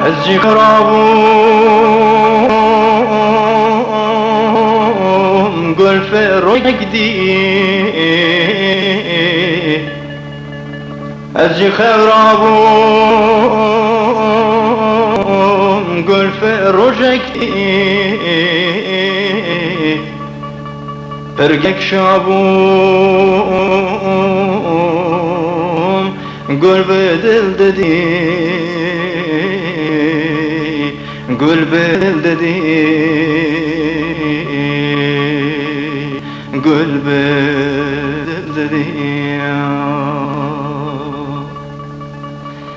از جی خرابم گل فروک دی از جی خرابم گل فروک دی پرگک شابم گل به دل دادی گل به دل دادی گل به دل دادی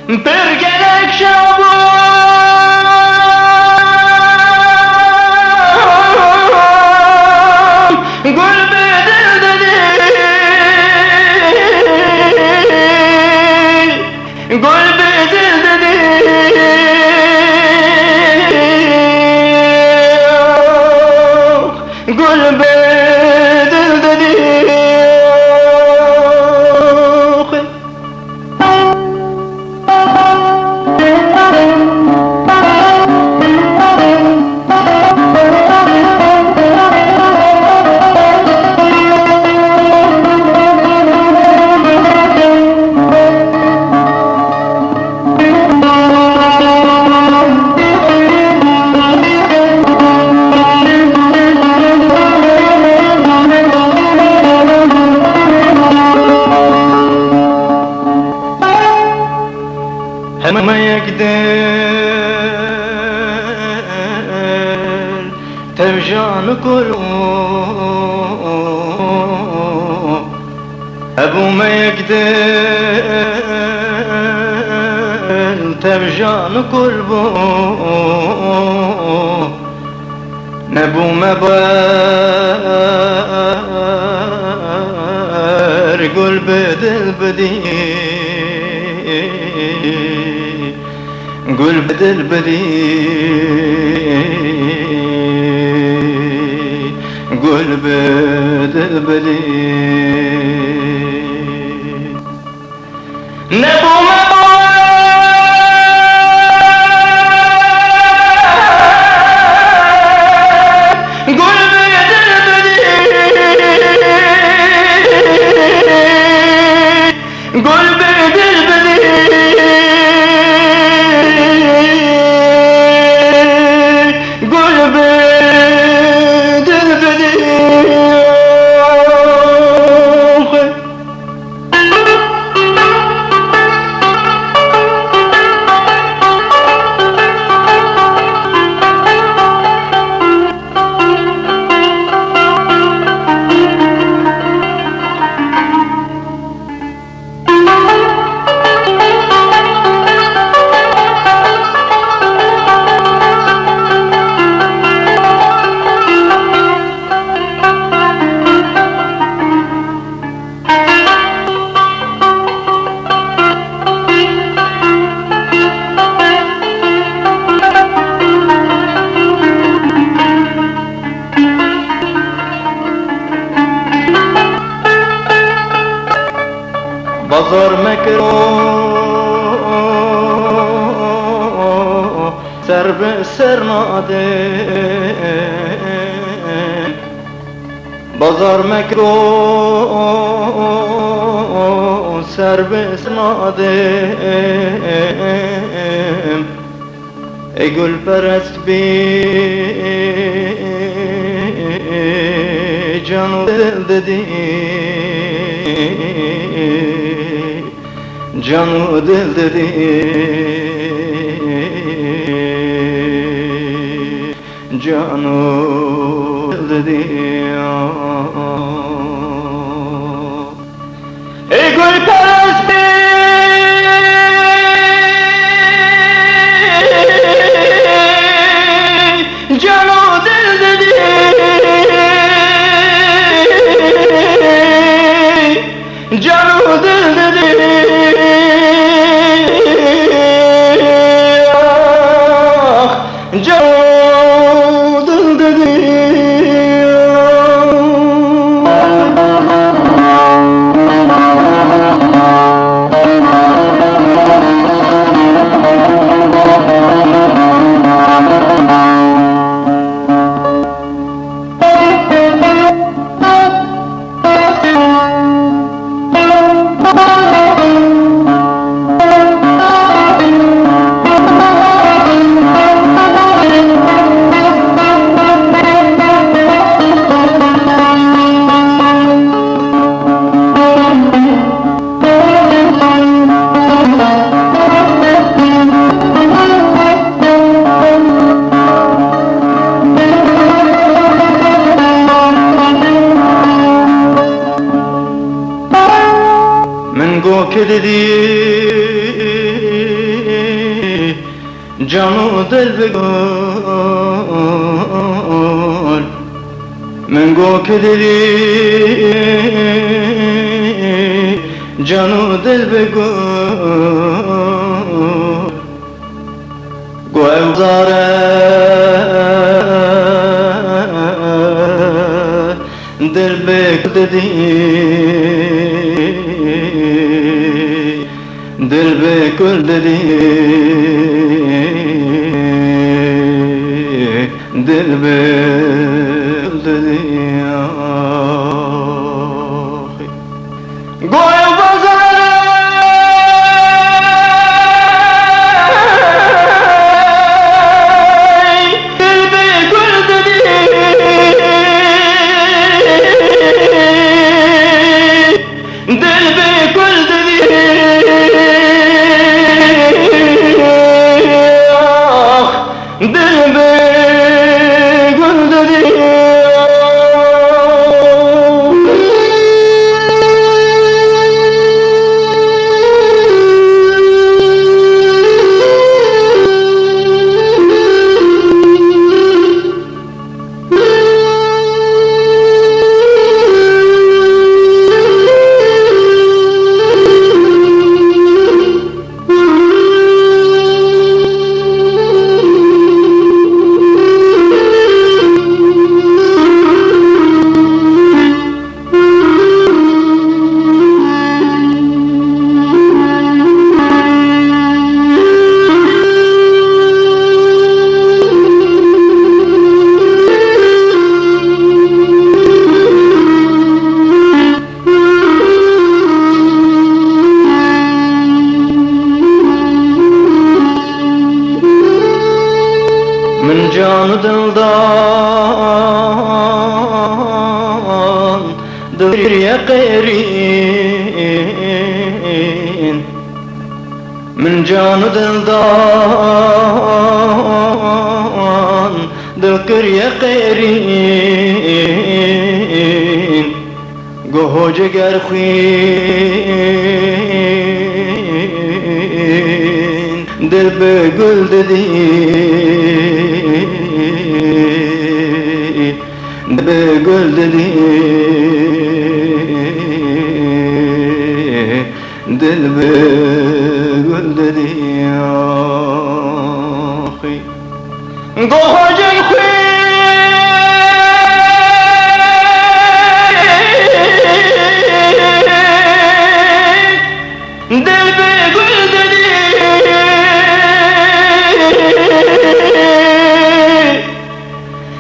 پرگک شابم گل به دل دادی گل به دل دادی گل به دل دادی همه یک دل تفجان کلو ابو ما یک دل تفجان کلو نبو مبار گل بدل بدی گل بدل بدی گل بدل بدی نبو گل بدل بدی گل بدل بدی بازار مکرو سر به سر ناده بازار مکرو سر به سر ناده ای گل پرست بی جان و دل دادی جان و دل دادی جان و دل دادی ای گل پرست بی جان و دل دادی جان و دل دادی جان و دل دادی dedi Canı del ve gol Men go kederi Canı del ve gol Go evzare Del bek dedi Del bekül dedi Del bekül dedi Goy bazara Del bekül dedi Del bekül dedi Del bekül dedi من جان دلدان دور يا قيرين من جان دلدان دور يا قيرين قهو جگر خوين دل بگل dedi Begül dedi Dil begül dedi Gohacın Dil begül dedi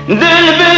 Dil begül